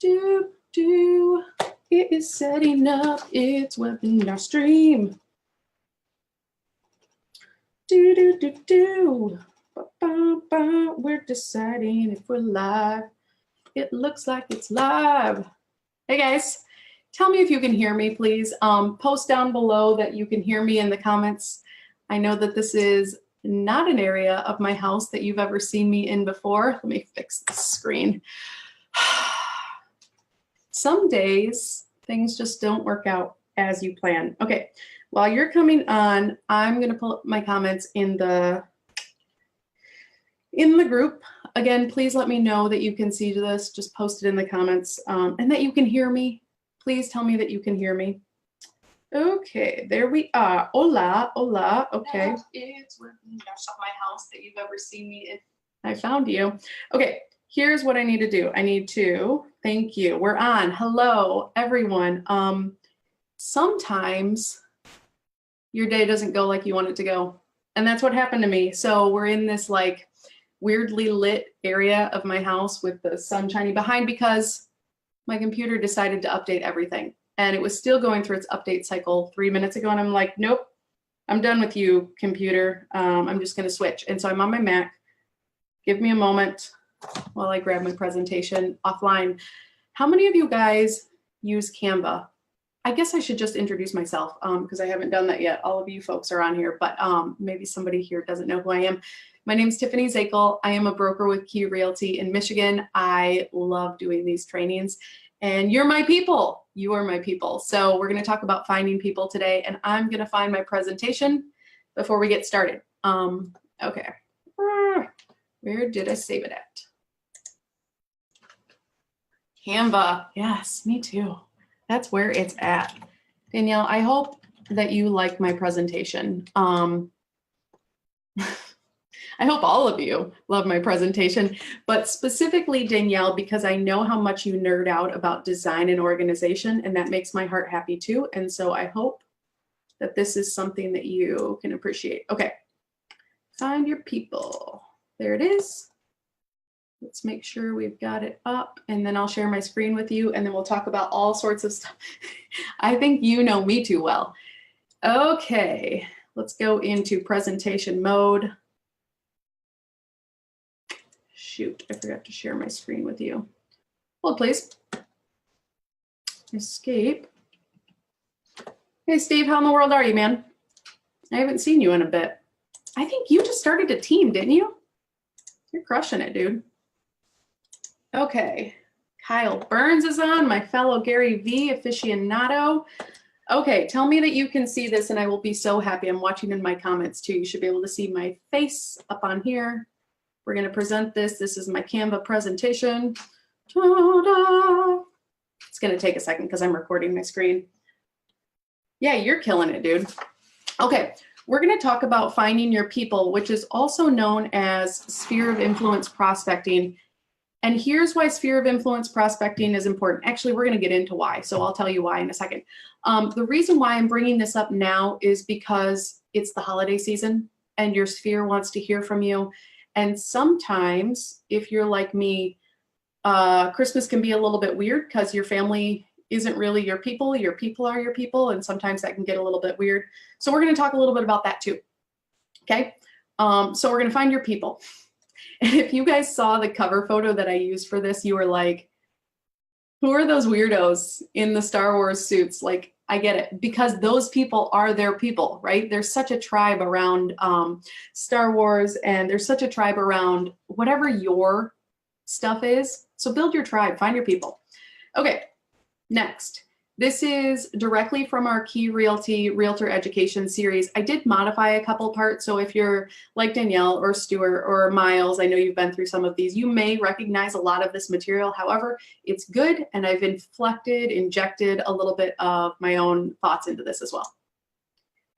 It is setting up its webinar stream. We're deciding if we're live. It looks like it's live. Hey guys, tell me if you can hear me, please. Post down below that you can hear me in the comments. I know that this is not an area of my house that you've ever seen me in before. Let me fix this screen. Some days things just don't work out as you plan. Okay, while you're coming on, I'm gonna pull up my comments in the group. Again, please let me know that you can see this. Just post it in the comments and that you can hear me. Please tell me that you can hear me. Okay, there we are. Hola, hola. Okay. It's my house that you've ever seen me in. I found you. Okay, here's what I need to do. I need to, thank you. We're on. Hello, everyone. Sometimes your day doesn't go like you want it to go. And that's what happened to me. So we're in this like weirdly lit area of my house with the sun shining behind because my computer decided to update everything. And it was still going through its update cycle 3 minutes ago. And I'm like, nope, I'm done with you, computer. I'm just going to switch. And so I'm on my Mac. Give me a moment while I grab my presentation offline. How many of you guys use Canva? I guess I should just introduce myself because I haven't done that yet. All of you folks are on here, but maybe somebody here doesn't know who I am. My name is Tiffany Zakel. I am a broker with Key Realty in Michigan. I love doing these trainings. And you're my people. You are my people. So we're going to talk about finding people today, and I'm going to find my presentation before we get started. Okay. Where did I save it at? Canva. Yes, me too. That's where it's at. Danielle, I hope that you like my presentation. I hope all of you love my presentation, but specifically Danielle, because I know how much you nerd out about design and organization, and that makes my heart happy too. And so I hope that this is something that you can appreciate. Okay, find your people. There it is. Let's make sure we've got it up, and then I'll share my screen with you, and then we'll talk about all sorts of stuff. I think you know me too well. Okay, let's go into presentation mode. Shoot, I forgot to share my screen with you. Hold, please. Escape. Hey, Steve, how in the world are you, man? I haven't seen you in a bit. I think you just started a team, didn't you? You're crushing it, dude. Okay, Kyle Burns is on, my fellow Gary V aficionado. Okay, tell me that you can see this and I will be so happy. I'm watching in my comments too. You should be able to see my face up on here. We're going to present this. This is my Canva presentation. Ta-da! It's going to take a second because I'm recording my screen. Yeah, you're killing it, dude. Okay, we're going to talk about finding your people, which is also known as sphere of influence prospecting. And here's why sphere of influence prospecting is important. Actually, we're going to get into why, so I'll tell you why in a second. The reason why I'm bringing this up now is because it's the holiday season and your sphere wants to hear from you. And sometimes, if you're like me, Christmas can be a little bit weird because your family isn't really your people are your people, and sometimes that can get a little bit weird. So we're going to talk a little bit about that too. Okay, so we're going to find your people. And if you guys saw the cover photo that I used for this, you were like, who are those weirdos in the Star Wars suits? Like, I get it, because those people are their people, right? There's such a tribe around Star Wars, and there's such a tribe around whatever your stuff is. So build your tribe, find your people. Okay, next. This is directly from our Key Realty Realtor Education series. I did modify a couple parts, so if you're like Danielle or Stuart or Miles, I know you've been through some of these, you may recognize a lot of this material. However, it's good, and I've injected a little bit of my own thoughts into this as well.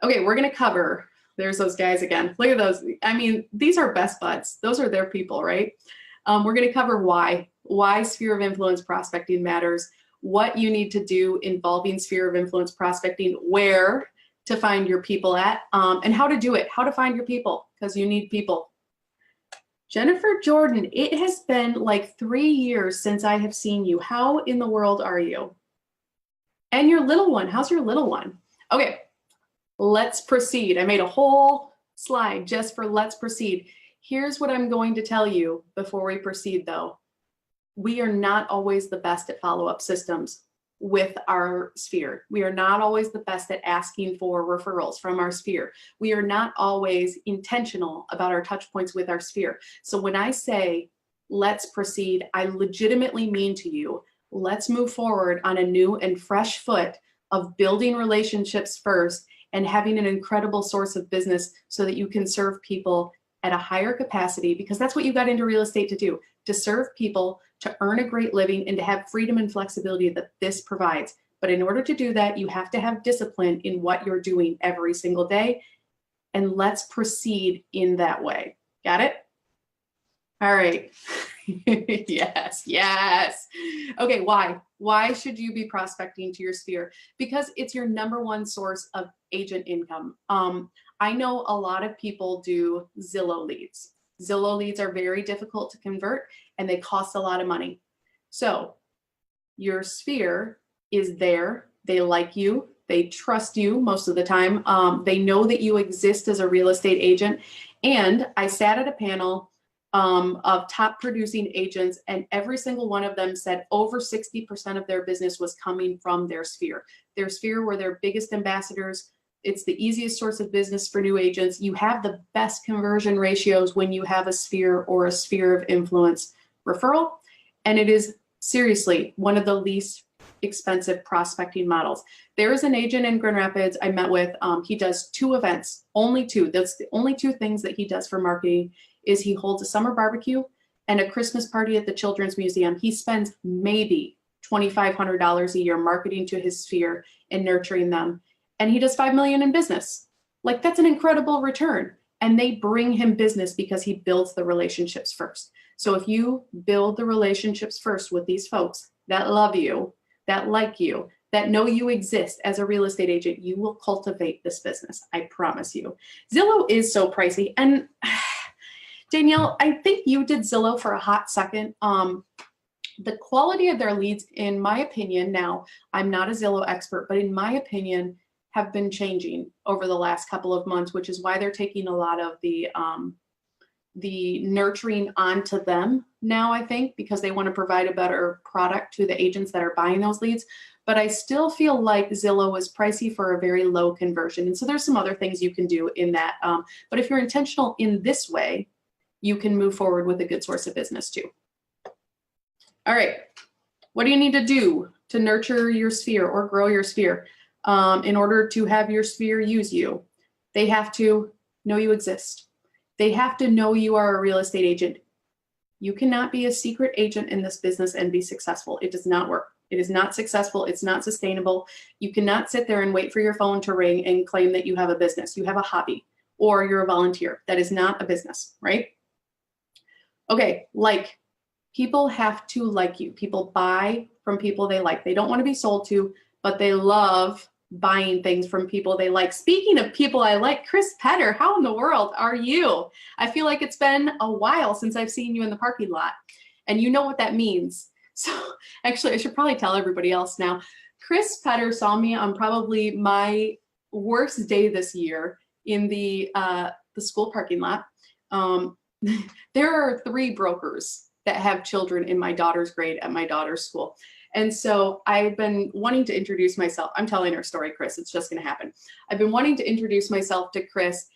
Okay, we're gonna cover, there's those guys again. Look at those. I mean, these are best buds. Those are their people, right? We're gonna cover why sphere of influence prospecting matters, what you need to do involving sphere of influence prospecting, where to find your people at, and how to do it, how to find your people, because you need people. Jennifer Jordan, it has been like 3 years since I have seen you. How in the world are you? And your little one, how's your little one? Okay, let's proceed. I made a whole slide just for let's proceed. Here's what I'm going to tell you before we proceed though. We are not always the best at follow-up systems with our sphere. We are not always the best at asking for referrals from our sphere. We are not always intentional about our touch points with our sphere. So when I say, let's proceed, I legitimately mean to you, let's move forward on a new and fresh foot of building relationships first and having an incredible source of business so that you can serve people at a higher capacity, because that's what you got into real estate to do, to serve people, to earn a great living, and to have freedom and flexibility that this provides. But in order to do that, you have to have discipline in what you're doing every single day. And let's proceed in that way. Got it? All right. Yes, yes. Okay, why? Why should you be prospecting to your sphere? Because it's your number one source of agent income. I know a lot of people do Zillow leads. Zillow leads are very difficult to convert and they cost a lot of money. So your sphere is there. They like you. They trust you most of the time. They know that you exist as a real estate agent. And I sat at a panel of top producing agents, and every single one of them said over 60% of their business was coming from their sphere. Their sphere were their biggest ambassadors. It's the easiest source of business for new agents. You have the best conversion ratios when you have a sphere or a sphere of influence referral. And it is seriously one of the least expensive prospecting models. There is an agent in Grand Rapids I met with. He does 2 events, only 2. That's the only 2 things that he does for marketing is he holds a summer barbecue and a Christmas party at the Children's Museum. He spends maybe $2,500 a year marketing to his sphere and nurturing them. And he does $5 million in business. Like, that's an incredible return. And they bring him business because he builds the relationships first. So if you build the relationships first with these folks that love you, that like you, that know you exist as a real estate agent, you will cultivate this business. I promise you. Zillow is so pricey. And Danielle, I think you did Zillow for a hot second. The quality of their leads, in my opinion, now I'm not a Zillow expert, but in my opinion, have been changing over the last couple of months, which is why they're taking a lot of the nurturing onto them now, I think, because they want to provide a better product to the agents that are buying those leads. But I still feel like Zillow is pricey for a very low conversion. And so there's some other things you can do in that. But if you're intentional in this way, you can move forward with a good source of business too. All right, what do you need to do to nurture your sphere or grow your sphere in order to have your sphere use you? They have to know you exist. They have to know you are a real estate agent. You cannot be a secret agent in this business and be successful. It does not work. It is not successful. It's not sustainable. You cannot sit there and wait for your phone to ring and claim that you have a business. You have a hobby or you're a volunteer. That is not a business, right? Okay, like, people have to like you. People buy from people they like. They don't want to be sold to, but they love buying things from people they like. Speaking of people I like, Chris Petter, how in the world are you? I feel like it's been a while since I've seen you in the parking lot, and you know what that means. So actually, I should probably tell everybody else now. Chris Petter saw me on probably my worst day this year in the school parking lot. There are 3 brokers that have children in my daughter's grade at my daughter's school. And so I've been wanting to introduce myself. I'm telling her story, Chris. It's just going to happen. I've been wanting to introduce myself to Chris.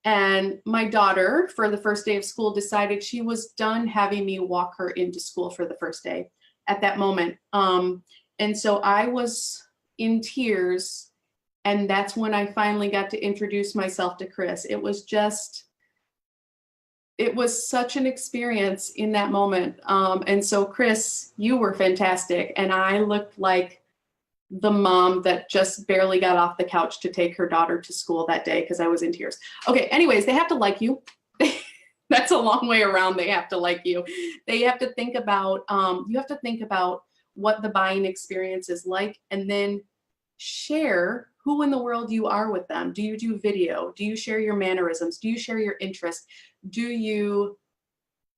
And my daughter, for the first day of school, decided she was done having me walk her into school for the first day at that moment. And so I was in tears. And that's when I finally got to introduce myself to Chris. It was such an experience in that moment. And so Chris, you were fantastic. And I looked like the mom that just barely got off the couch to take her daughter to school that day because I was in tears. Okay, anyways, they have to like you. That's a long way around. They have to like you. They have to think about, you have to think about what the buying experience is like, and then share who in the world you are with them. Do you do video? Do you share your mannerisms? Do you share your interests? Do you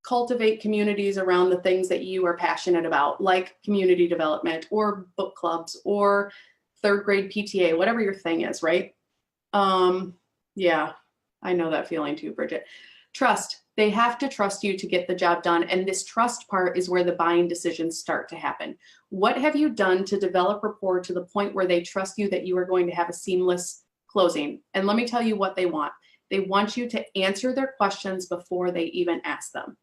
cultivate communities around the things that you are passionate about, like community development or book clubs or third grade PTA, whatever your thing is, right? Yeah, I know that feeling too, Bridget. Trust. They have to trust you to get the job done. And this trust part is where the buying decisions start to happen. What have you done to develop rapport to the point where they trust you that you are going to have a seamless closing? And let me tell you what they want. They want you to answer their questions before they even ask them.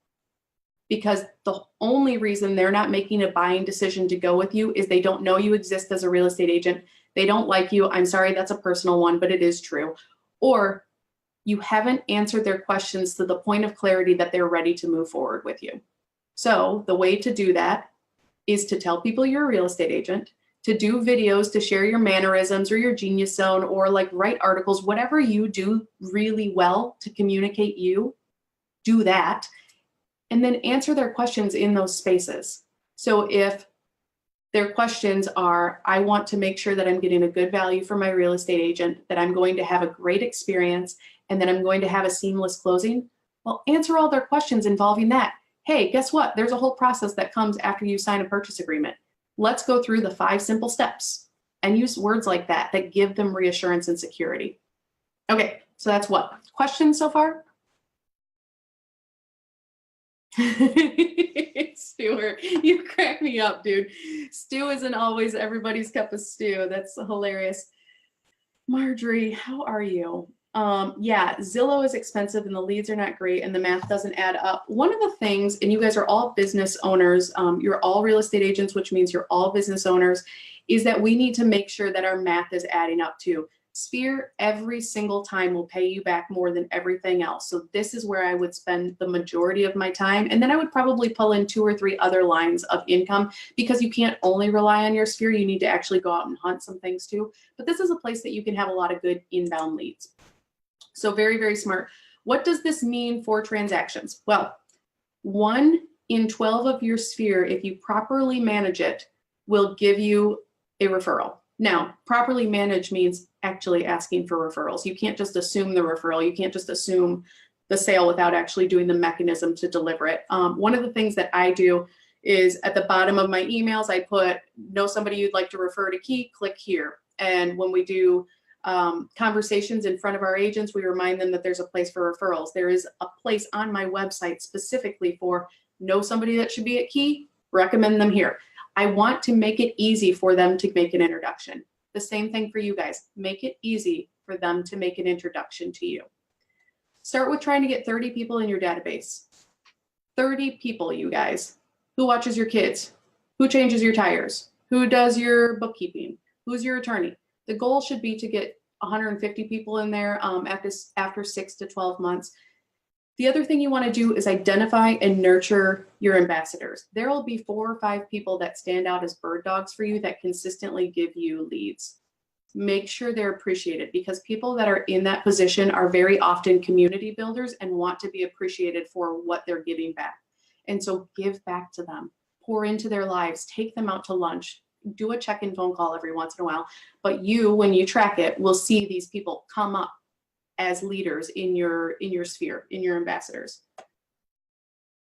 Because the only reason they're not making a buying decision to go with you is they don't know you exist as a real estate agent. They don't like you. I'm sorry, that's a personal one, but it is true. Or you haven't answered their questions to the point of clarity that they're ready to move forward with you. So the way to do that is to tell people you're a real estate agent, to do videos, to share your mannerisms or your genius zone, or like write articles, whatever you do really well to communicate you, do that. And then answer their questions in those spaces. So if their questions are, I want to make sure that I'm getting a good value for my real estate agent, that I'm going to have a great experience, and that I'm going to have a seamless closing, well, answer all their questions involving that. Hey, guess what? There's a whole process that comes after you sign a purchase agreement. Let's go through the 5 simple steps and use words like that that give them reassurance and security. Okay, so that's what? Questions so far? Stuart, you crack me up, dude. Stew isn't always everybody's cup of stew. That's hilarious. Marjorie, how are you? Yeah, Zillow is expensive and the leads are not great and the math doesn't add up. One of the things, and you guys are all business owners, you're all real estate agents, which means you're all business owners, is that we need to make sure that our math is adding up too. Sphere every single time will pay you back more than everything else. So this is where I would spend the majority of my time. And then I would probably pull in 2 or 3 other lines of income, because you can't only rely on your Sphere. You need to actually go out and hunt some things too. But this is a place that you can have a lot of good inbound leads. So very, very smart. What does this mean for transactions? Well, 1 in 12 of your Sphere, if you properly manage it, will give you a referral. Now, properly managed means actually asking for referrals. You can't just assume the referral. You can't just assume the sale without actually doing the mechanism to deliver it. One of the things that I do is at the bottom of my emails, I put, know somebody you'd like to refer to Key, click here. And when we do conversations in front of our agents, we remind them that there's a place for referrals. There is a place on my website specifically for know somebody that should be at Key, recommend them here. I want to make it easy for them to make an introduction. The same thing for you guys. Make it easy for them to make an introduction to you. Start with trying to get 30 people in your database. 30 people, you guys. Who watches your kids? Who changes your tires? Who does your bookkeeping? Who's your attorney? The goal should be to get 150 people in there after 6 to 12 months. The other thing you want to do is identify and nurture your ambassadors. There will be 4 or 5 people that stand out as bird dogs for you that consistently give you leads. Make sure they're appreciated, because people that are in that position are very often community builders and want to be appreciated for what they're giving back. And so give back to them, pour into their lives, take them out to lunch, do a check-in phone call every once in a while. But you, when you track it, will see these people come up as leaders in your Sphere, in your ambassadors.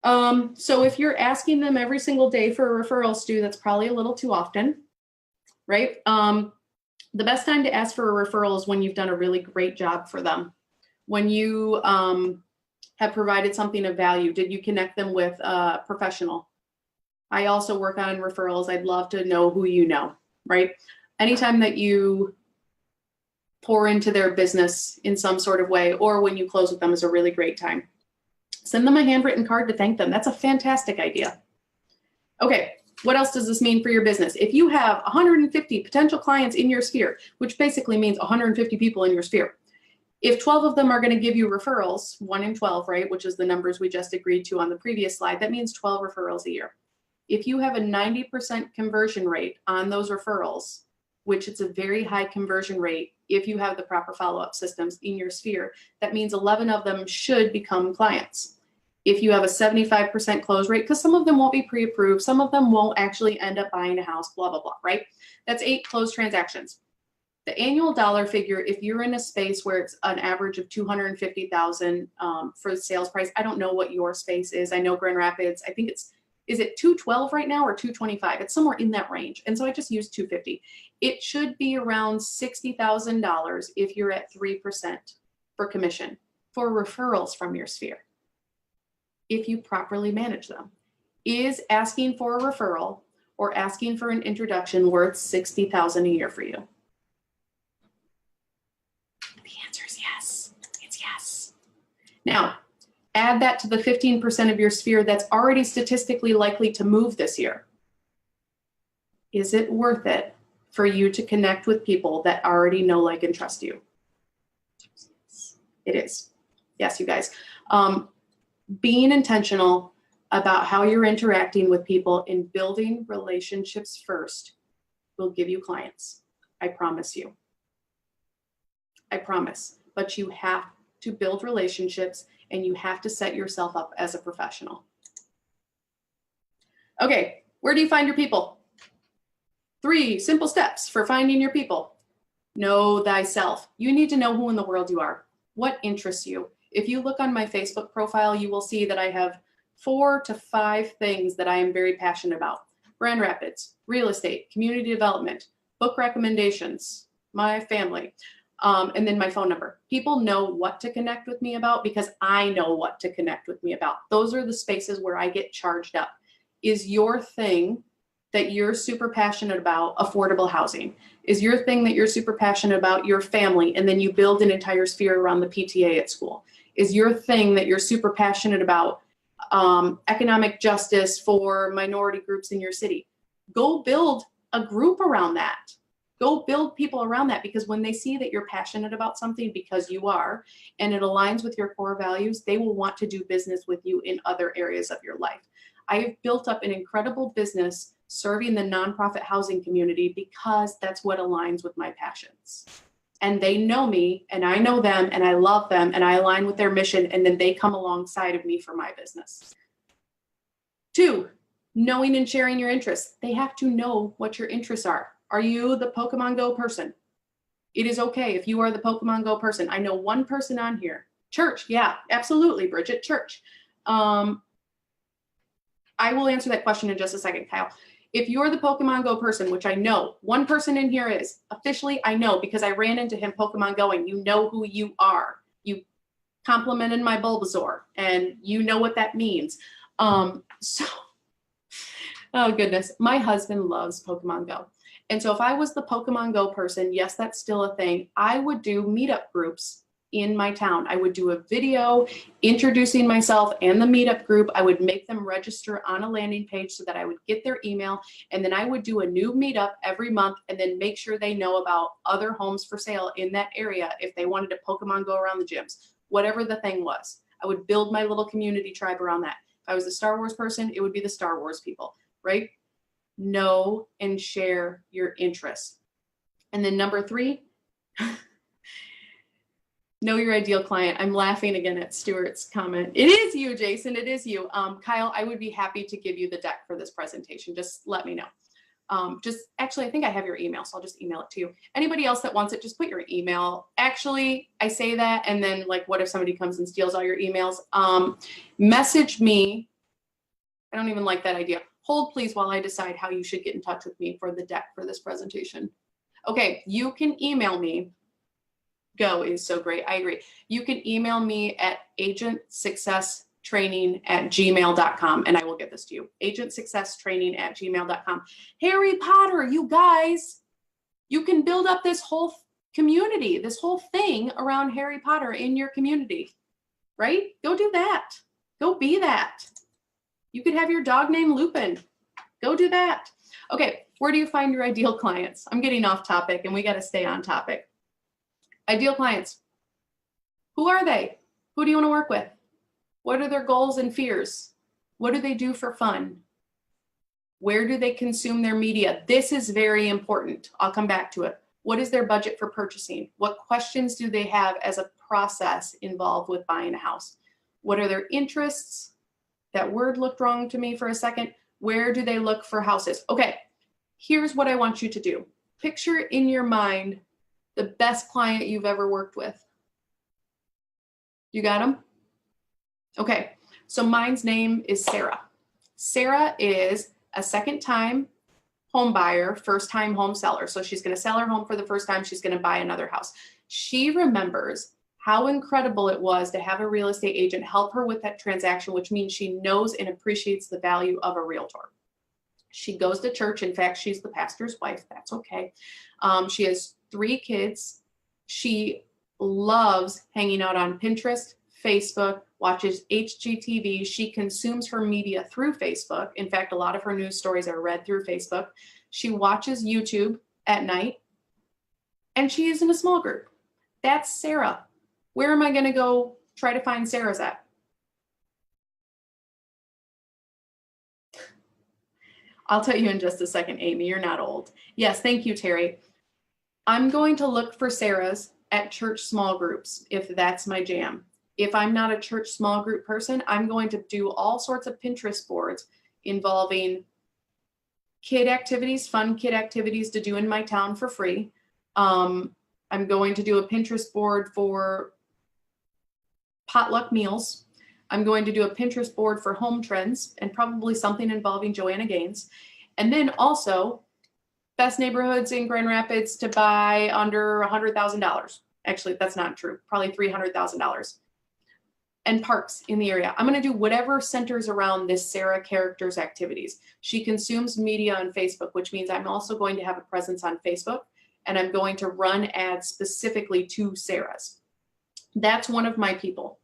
So if you're asking them every single day for a referral, Stu, that's probably a little too often, right? The best time to ask for a referral is when you've done a really great job for them. When you have provided something of value. Did you connect them with a professional? I also work on referrals. I'd love to know who you know, right? Anytime that you pour into their business in some sort of way, or when you close with them, is a really great time. Send them a handwritten card to thank them. That's a fantastic idea. Okay, what else does this mean for your business? If you have 150 potential clients in your Sphere, which basically means 150 people in your Sphere, if 12 of them are going to give you referrals, 1 in 12, right, which is the numbers we just agreed to on the previous slide, that means 12 referrals a year. If you have a 90% conversion rate on those referrals, which it's a very high conversion rate if you have the proper follow-up systems in your Sphere, that means 11 of them should become clients. If you have a 75% close rate, because some of them won't be pre-approved, some of them won't actually end up buying a house, blah, blah, blah, right? That's 8 closed transactions. The annual dollar figure, if you're in a space where it's an average of 250,000 for the sales price, I don't know what your space is. I know Grand Rapids, I think is it 212 right now or 225? It's somewhere in that range. And so I just used 250. It should be around $60,000 if you're at 3% for commission for referrals from your sphere, if you properly manage them. Is asking for a referral or asking for an introduction worth $60,000 a year for you? The answer is yes. It's yes. Now, add that to the 15% of your sphere that's already statistically likely to move this year. Is it worth it for you to connect with people that already know, like, and trust you? It is. Yes, you guys. Being intentional about how you're interacting with people and building relationships first will give you clients. I promise you. I promise. But you have to build relationships and you have to set yourself up as a professional. Okay, where do you find your people? 3 simple steps for finding your people. Know thyself. You need to know who in the world you are. What interests you? If you look on my Facebook profile, you will see that I have 4 to 5 things that I am very passionate about. Grand Rapids, real estate, community development, book recommendations, my family, and then my phone number. People know what to connect with me about because I know what to connect with me about. Those are the spaces where I get charged up. Is your thing that you're super passionate about affordable housing? Is your thing that you're super passionate about your family and then you build an entire sphere around the PTA at school? Is your thing that you're super passionate about economic justice for minority groups in your city? Go build a group around that. Go build people around that, because when they see that you're passionate about something, because you are, and it aligns with your core values, they will want to do business with you in other areas of your life. I have built up an incredible business serving the nonprofit housing community because that's what aligns with my passions. And they know me and I know them and I love them and I align with their mission, and then they come alongside of me for my business. 2, knowing and sharing your interests. They have to know what your interests are. Are you the Pokemon Go person? It is okay if you are the Pokemon Go person. I know one person on here. Church, yeah, absolutely, Bridget, church. I will answer that question in just a second, Kyle. If you're the Pokemon Go person, which I know one person in here is, officially I know because I ran into him Pokemon Going. You know who you are. You complimented my Bulbasaur and you know what that means. Oh goodness, my husband loves Pokemon Go. And so if I was the Pokemon Go person, yes, that's still a thing. I would do meetup groups in my town. I would do a video introducing myself and the meetup group. I would make them register on a landing page so that I would get their email. And then I would do a new meetup every month and then make sure they know about other homes for sale in that area if they wanted to Pokemon Go around the gyms, whatever the thing was. I would build my little community tribe around that. If I was a Star Wars person, it would be the Star Wars people, right? Know and share your interests. And then number 3, know your ideal client. I'm laughing again at Stuart's comment. It is you, Jason. It is you. Kyle, I would be happy to give you the deck for this presentation. Just let me know. Actually, I think I have your email, so I'll just email it to you. Anybody else that wants it, just put your email. Actually, I say that, and then like, what if somebody comes and steals all your emails? Message me. I don't even like that idea. Hold please while I decide how you should get in touch with me for the deck for this presentation. Okay, you can email me. Go is so great. I agree. You can email me at agentsuccesstraining@gmail.com and I will get this to you. agentsuccesstraining@gmail.com. Harry Potter, you guys, you can build up this whole community, this whole thing around Harry Potter in your community, right? Go do that. Go be that. You could have your dog named Lupin. Go do that. Okay, where do you find your ideal clients? I'm getting off topic and we got to stay on topic. Ideal clients. Who are they? Who do you want to work with? What are their goals and fears? What do they do for fun? Where do they consume their media? This is very important. I'll come back to it. What is their budget for purchasing? What questions do they have as a process involved with buying a house? What are their interests? That word looked wrong to me for a second. Where do they look for houses? Okay, here's what I want you to do. Picture in your mind The best client you've ever worked with. You got them? Okay, so mine's name is Sarah. Sarah is a second-time home buyer, first-time home seller. So she's going to sell her home for the first time. She's going to buy another house. She remembers how incredible it was to have a real estate agent help her with that transaction, which means she knows and appreciates the value of a realtor. She goes to church. In fact, she's the pastor's wife. That's okay. She has 3 kids. She loves hanging out on Pinterest, Facebook, watches HGTV. She consumes her media through Facebook. In fact, a lot of her news stories are read through Facebook. She watches YouTube at night, and she is in a small group. That's Sarah. Where am I going to go try to find Sarah's at? I'll tell you in just a second, Amy. You're not old. Yes, thank you, Terry. I'm going to look for Sarah's at church small groups if that's my jam. If I'm not a church small group person, I'm going to do all sorts of Pinterest boards involving kid activities, fun kid activities to do in my town for free. I'm going to do a Pinterest board for potluck meals. I'm going to do a Pinterest board for home trends and probably something involving Joanna Gaines. And then also best neighborhoods in Grand Rapids to buy under $100,000. Actually, that's not true. Probably $300,000. And parks in the area. I'm going to do whatever centers around this Sarah character's activities. She consumes media on Facebook, which means I'm also going to have a presence on Facebook, and I'm going to run ads specifically to Sarah's. That's one of my people,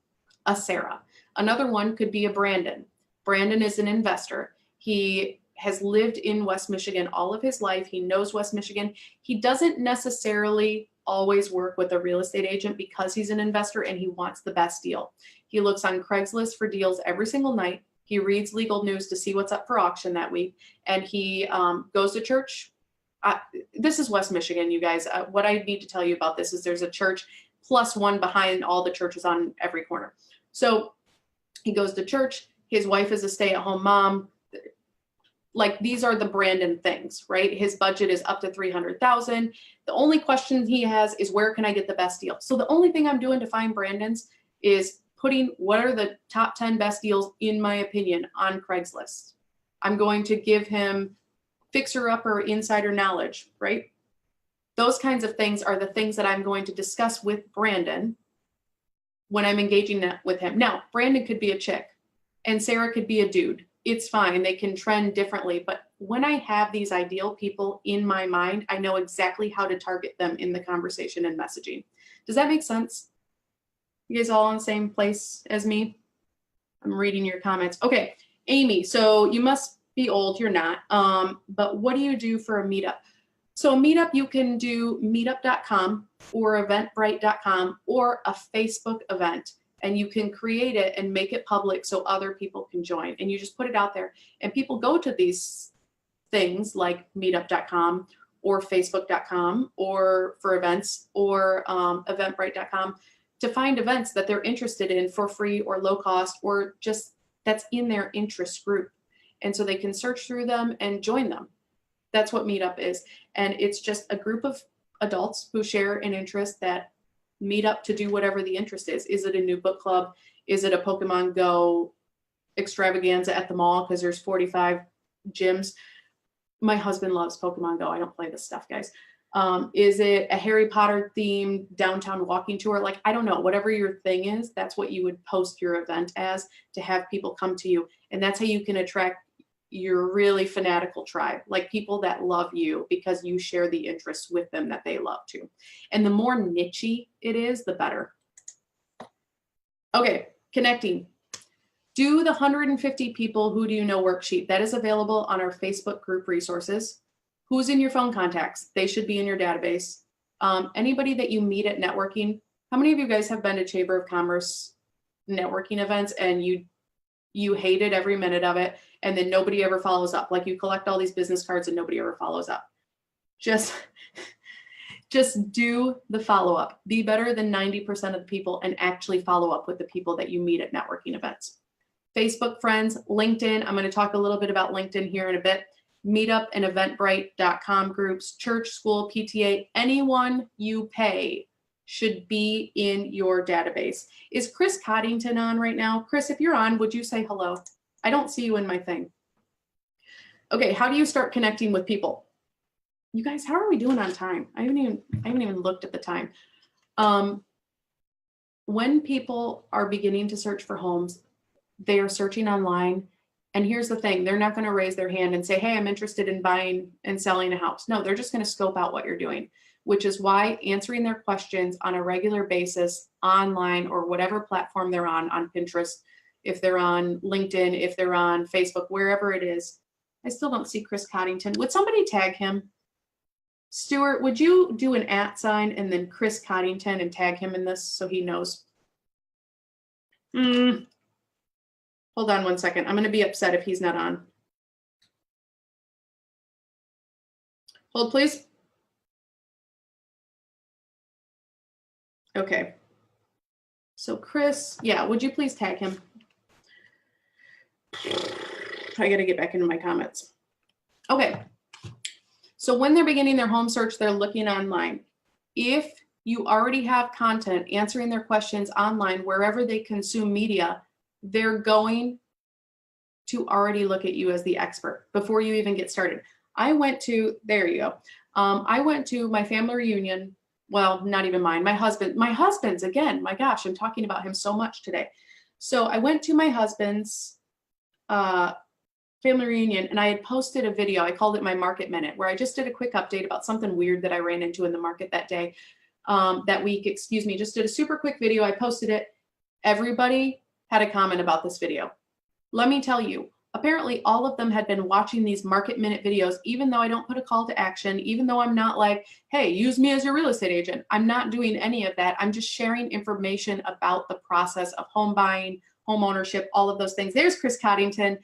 a Sarah. Another one could be a Brandon. Brandon is an investor. He has lived in West Michigan all of his life. He knows West Michigan. He doesn't necessarily always work with a real estate agent because he's an investor and he wants the best deal. He looks on Craigslist for deals every single night. He reads legal news to see what's up for auction that week. And he goes to church. This is West Michigan, you guys. What I need to tell you about this is there's a church plus one behind all the churches on every corner. So he goes to church. His wife is a stay-at-home mom. Like, these are the Brandon things, right? His budget is up to $300,000. The only question he has is, where can I get the best deal? So the only thing I'm doing to find Brandon's is putting what are the top 10 best deals, in my opinion, on Craigslist. I'm going to give him fixer-upper insider knowledge, right? Those kinds of things are the things that I'm going to discuss with Brandon when I'm engaging with him. Now, Brandon could be a chick and Sarah could be a dude. It's fine. They can trend differently. But when I have these ideal people in my mind, I know exactly how to target them in the conversation and messaging. Does that make sense? You guys all in the same place as me? I'm reading your comments. Okay, Amy, so you must be old. You're not. But what do you do for a meetup? So a meetup, you can do meetup.com or eventbrite.com or a Facebook event. And you can create it and make it public so other people can join. And you just put it out there. And people go to these things like meetup.com or facebook.com or for events or eventbrite.com to find events that they're interested in for free or low cost or just that's in their interest group. And so they can search through them and join them. That's what Meetup is. And it's just a group of adults who share an interest that meet up to do whatever the interest is. Is it a new book club? Is it a Pokemon Go extravaganza at the mall because there's 45 gyms? My husband loves Pokemon Go. I don't play this stuff, guys. Is it a Harry Potter themed downtown walking tour? Like, I don't know, whatever your thing is, that's what you would post your event as to have people come to you. And that's how you can attract your really fanatical tribe, like people that love you because you share the interests with them that they love too. And the more niche-y it is, the better. Okay, connecting. Do the 150 people who do you know worksheet. That is available on our Facebook group resources. Who's in your phone contacts? They should be in your database. Anybody that you meet at networking. How many of you guys have been to Chamber of Commerce networking events and you hated every minute of it, and then nobody ever follows up? Like, you collect all these business cards and nobody ever follows up. Just do the follow-up. Be better than 90% of the people and actually follow up with the people that you meet at networking events. Facebook friends, LinkedIn. I'm going to talk a little bit about LinkedIn here in a bit. Meetup and Eventbrite.com groups, church, school, PTA, anyone you pay should be in your database. Is Chris Coddington on right now? Chris, if you're on, would you say hello? I don't see you in my thing. Okay, how do you start connecting with people? You guys, how are we doing on time? I haven't even looked at the time. When people are beginning to search for homes, they are searching online. And here's the thing, they're not going to raise their hand and say, hey, I'm interested in buying and selling a house. No, they're just going to scope out what you're doing, which is why answering their questions on a regular basis online or whatever platform they're on Pinterest, if they're on LinkedIn, if they're on Facebook, wherever it is. I still don't see Chris Coddington. Would somebody tag him? Stuart, would you do an @ sign and then Chris Coddington and tag him in this so he knows? Hold on one second. I'm going to be upset if he's not on. Hold, please. Okay. So Chris, yeah, would you please tag him? I got to get back into my comments. Okay. So when they're beginning their home search, they're looking online. If you already have content answering their questions online, wherever they consume media, they're going to already look at you as the expert before you even get started. I went to, there you go. I went to my family reunion. Well, not even mine, my husband's again, my gosh, I'm talking about him so much today. So I went to my husband's family reunion and I had posted a video. I called it my market minute, where I just did a quick update about something weird that I ran into in the market that day, that week, excuse me, just did a super quick video. I posted it. Everybody had a comment about this video. Let me tell you, apparently all of them had been watching these market minute videos, even though I don't put a call to action, even though I'm not like, hey, use me as your real estate agent. I'm not doing any of that. I'm just sharing information about the process of home buying, home ownership, all of those things. There's Chris Coddington.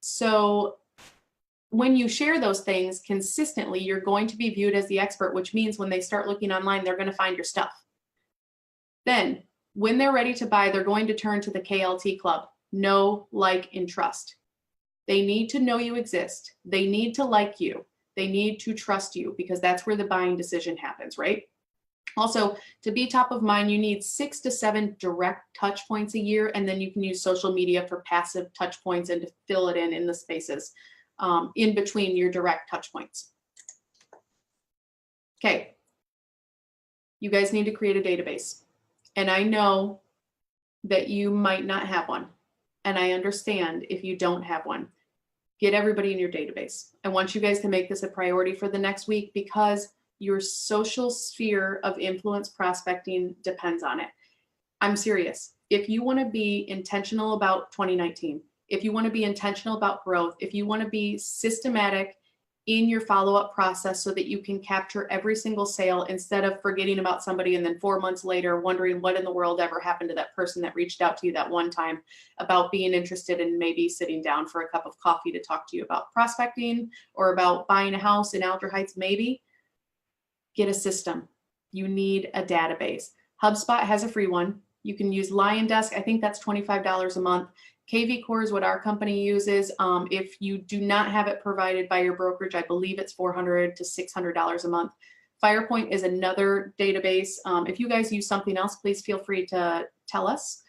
So when you share those things consistently, you're going to be viewed as the expert, which means when they start looking online, they're going to find your stuff. Then when they're ready to buy, they're going to turn to the KLT club. Know, like, and trust. They need to know you exist. They need to like you. They need to trust you, because that's where the buying decision happens, right? Also, to be top of mind, you need 6 to 7 direct touch points a year, and then you can use social media for passive touch points and to fill it in the spaces in between your direct touch points. Okay, you guys need to create a database. And I know that you might not have one. And I understand if you don't have one. Get everybody in your database. I want you guys to make this a priority for the next week, because your social sphere of influence prospecting depends on it. I'm serious. If you want to be intentional about 2019, if you want to be intentional about growth, if you want to be systematic in your follow-up process so that you can capture every single sale instead of forgetting about somebody and then 4 months later wondering what in the world ever happened to that person that reached out to you that one time about being interested in maybe sitting down for a cup of coffee to talk to you about prospecting or about buying a house in Alger Heights, maybe. Get a system. You need a database. HubSpot has a free one. You can use Lion Desk. I think that's $25 a month. KV Core is what our company uses. If you do not have it provided by your brokerage, I believe it's $400 to $600 a month. Firepoint is another database. If you guys use something else, please feel free to tell us.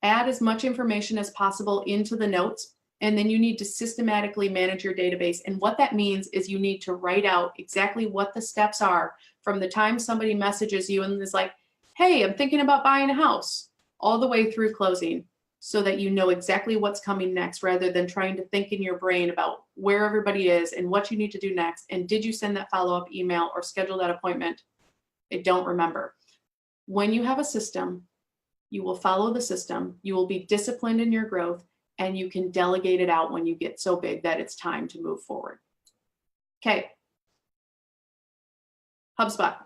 Add as much information as possible into the notes, and then you need to systematically manage your database. And what that means is you need to write out exactly what the steps are from the time somebody messages you and is like, hey, I'm thinking about buying a house, all the way through closing, so that you know exactly what's coming next, rather than trying to think in your brain about where everybody is and what you need to do next. And did you send that follow-up email or schedule that appointment? I don't remember. When you have a system, you will follow the system, you will be disciplined in your growth, and you can delegate it out when you get so big that it's time to move forward. Okay. HubSpot.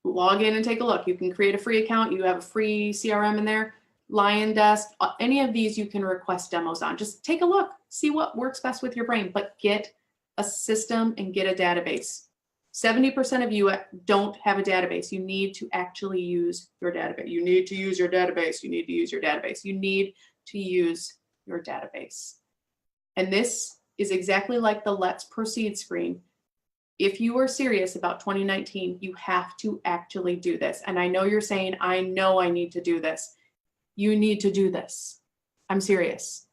Log in and take a look. You can create a free account. You have a free CRM in there. Lion Desk, any of these you can request demos on. Just take a look, see what works best with your brain, but get a system and get a database. 70% of you don't have a database. You need to actually use your database. You need to use your database. You need to use your database. You need to use your database. And this is exactly like the Let's Proceed screen. If you are serious about 2019, you have to actually do this. And I know you're saying, I know I need to do this. You need to do this. I'm serious.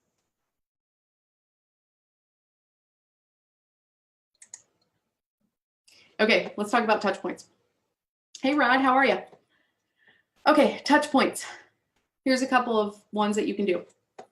Okay, let's talk about touch points. Hey, Rod, how are you? Okay, touch points. Here's a couple of ones that you can do.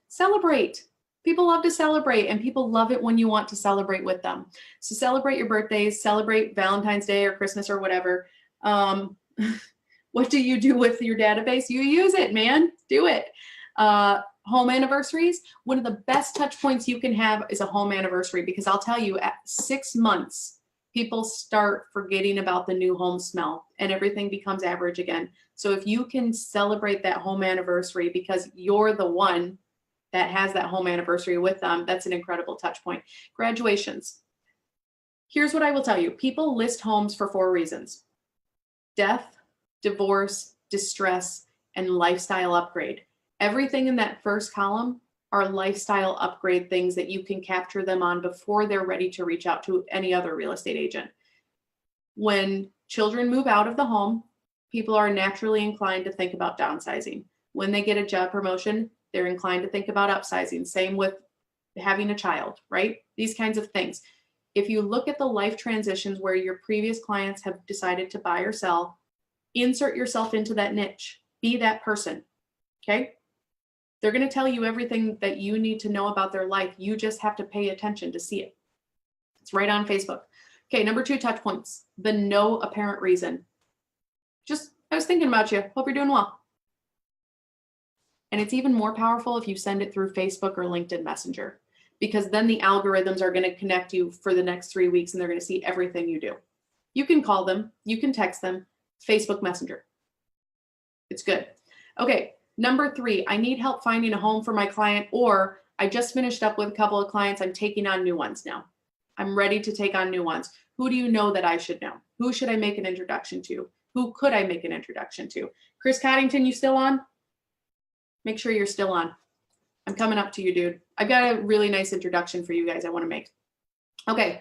Celebrate. People love to celebrate, and people love it when you want to celebrate with them. So celebrate your birthdays, celebrate Valentine's Day or Christmas or whatever. What do you do with your database? You use it, man. Do it. Home anniversaries. One of the best touch points you can have is a home anniversary, because I'll tell you, at 6 months, people start forgetting about the new home smell and everything becomes average again. So if you can celebrate that home anniversary because you're the one that has that home anniversary with them, that's an incredible touch point. Graduations. Here's what I will tell you. People list homes for 4 reasons: death, divorce, distress, and lifestyle upgrade. Everything in that first column are lifestyle upgrade things that you can capture them on before they're ready to reach out to any other real estate agent. When children move out of the home, people are naturally inclined to think about downsizing. When they get a job promotion, they're inclined to think about upsizing. Same with having a child, right? These kinds of things. If you look at the life transitions where your previous clients have decided to buy or sell, insert yourself into that niche. Be that person, okay? They're going to tell you everything that you need to know about their life. You just have to pay attention to see it. It's right on Facebook. Okay, number 2 touch points, the no apparent reason. Just, I was thinking about you. Hope you're doing well. And it's even more powerful if you send it through Facebook or LinkedIn Messenger, because then the algorithms are going to connect you for the next 3 weeks and they're going to see everything you do. You can call them, you can text them, Facebook Messenger. It's good. Okay, number 3, I need help finding a home for my client, or I just finished up with a couple of clients. I'm taking on new ones now. I'm ready to take on new ones. Who do you know that I should know? Who should I make an introduction to? Who could I make an introduction to? Chris Coddington, you still on? Make sure you're still on. I'm coming up to you, dude. I've got a really nice introduction for you guys I want to make. Okay,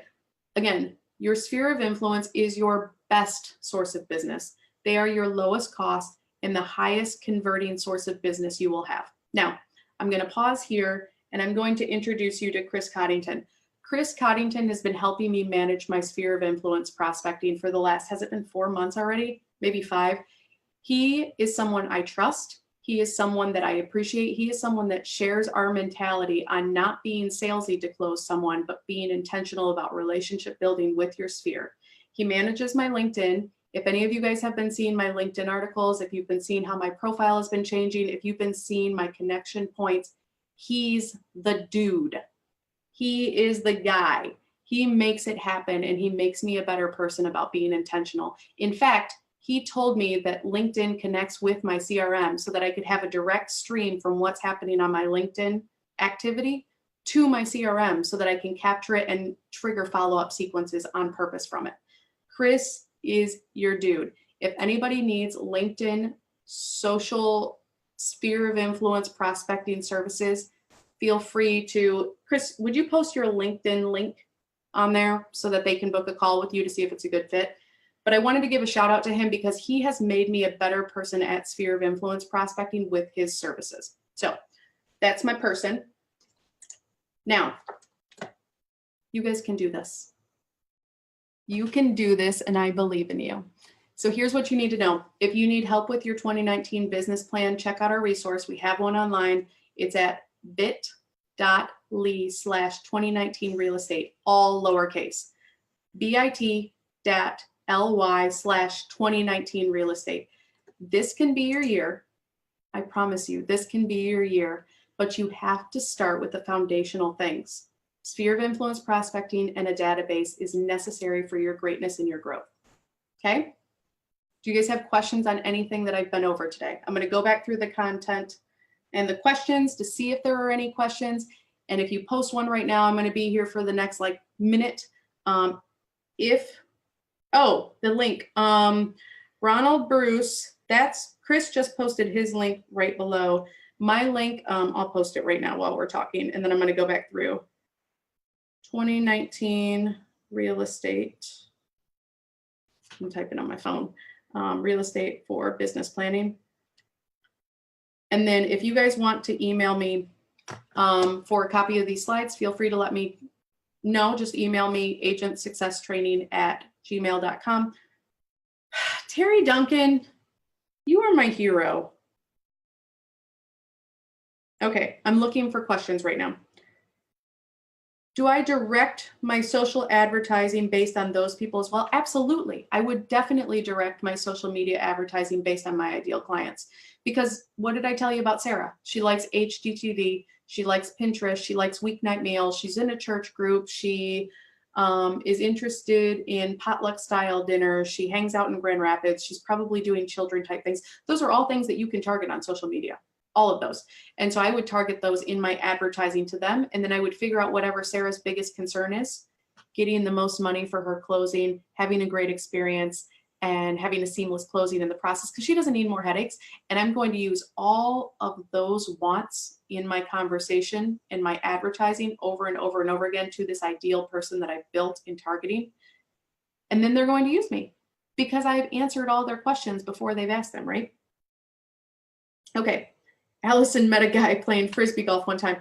again, your sphere of influence is your best source of business. They are your lowest cost and the highest converting source of business you will have. Now, I'm going to pause here and I'm going to introduce you to Chris Coddington. Chris Coddington has been helping me manage my sphere of influence prospecting for the last, has it been 4 months already? Maybe 5. He is someone I trust. He is someone that I appreciate. He is someone that shares our mentality on not being salesy to close someone, but being intentional about relationship building with your sphere. He manages my LinkedIn. If any of you guys have been seeing my LinkedIn articles, if you've been seeing how my profile has been changing, if you've been seeing my connection points, he's the dude. He is the guy. He makes it happen, and he makes me a better person about being intentional. In fact, he told me that LinkedIn connects with my CRM so that I could have a direct stream from what's happening on my LinkedIn activity to my CRM so that I can capture it and trigger follow-up sequences on purpose from it. Chris is your dude. If anybody needs LinkedIn social sphere of influence prospecting services, feel free to, Chris, would you post your LinkedIn link on there so that they can book a call with you to see if it's a good fit? But I wanted to give a shout out to him because he has made me a better person at sphere of influence prospecting with his services. So that's my person. Now, you guys can do this. You can do this, and I believe in you. So here's what you need to know. If you need help with your 2019 business plan, check out our resource. We have one online. It's at bit.ly/2019real-estate, all lowercase. bit.ly/2019real-estate. This can be your year. I promise you, this can be your year, but you have to start with the foundational things. Sphere of influence prospecting and a database is necessary for your greatness and your growth. Okay? Do you guys have questions on anything that I've been over today? I'm going to go back through the content and the questions to see if there are any questions. And if you post one right now, I'm going to be here for the next minute. The link. Ronald Bruce, that's Chris just posted his link right below. My link, I'll post it right now while we're talking, and then I'm going to go back through. 2019 real estate. I'm typing on my phone. Real estate for business planning. And then if you guys want to email me for a copy of these slides, feel free to let me know. Just email me agentsuccesstraining@gmail.com. Terry Duncan, you are my hero. Okay, I'm looking for questions right now. Do I direct my social advertising based on those people as well? Absolutely. I would definitely direct my social media advertising based on my ideal clients. Because what did I tell you about Sarah? She likes HGTV. She likes Pinterest. She likes weeknight meals. She's in a church group. She is interested in potluck style dinners. She hangs out in Grand Rapids. She's probably doing children type things. Those are all things that you can target on social media. All of those. And so I would target those in my advertising to them. And then I would figure out whatever Sarah's biggest concern is, getting the most money for her closing, having a great experience, and having a seamless closing in the process, because she doesn't need more headaches. And I'm going to use all of those wants in my conversation and my advertising over and over and over again to this ideal person that I've built in targeting. And then they're going to use me because I've answered all their questions before they've asked them, right? Okay. Allison met a guy playing Frisbee golf one time.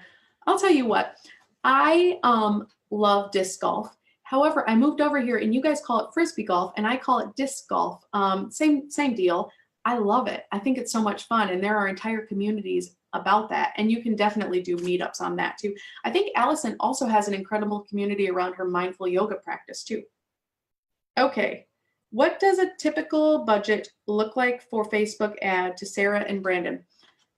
I'll tell you what, I love disc golf. However, I moved over here and you guys call it Frisbee golf and I call it disc golf. Same deal. I love it. I think it's so much fun. And there are entire communities about that. And you can definitely do meetups on that too. I think Allison also has an incredible community around her mindful yoga practice too. Okay. What does a typical budget look like for Facebook ad to Sarah and Brandon?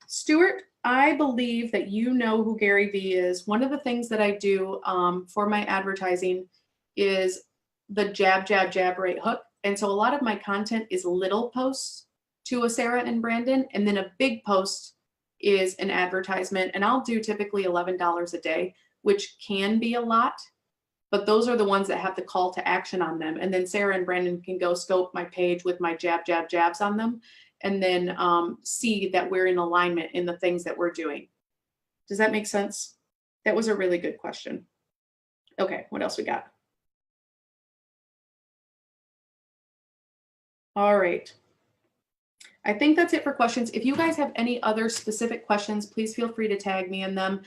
Stuart, I believe that you know who Gary Vee is. One of the things that I do for my advertising is the jab, jab, jab, right hook. And so a lot of my content is little posts to a Sarah and Brandon, and then a big post is an advertisement. And I'll do typically $11 a day, which can be a lot, but those are the ones that have the call to action on them. And then Sarah and Brandon can go scope my page with my jab, jab, jabs on them, and then see that we're in alignment in the things that we're doing. Does that make sense? That was a really good question. Okay, what else we got? All right. I think that's it for questions. If you guys have any other specific questions, please feel free to tag me in them.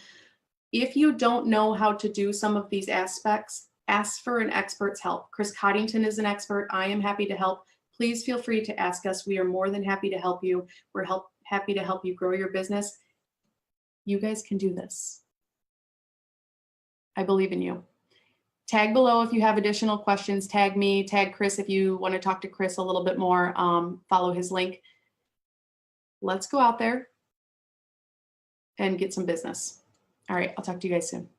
If you don't know how to do some of these aspects, ask for an expert's help. Chris Coddington is an expert. I am happy to help. Please feel free to ask us. We are more than happy to help you. We're happy to help you grow your business. You guys can do this. I believe in you. Tag below if you have additional questions. Tag me, tag Chris if you want to talk to Chris a little bit more. Follow his link. Let's go out there and get some business. All right, I'll talk to you guys soon.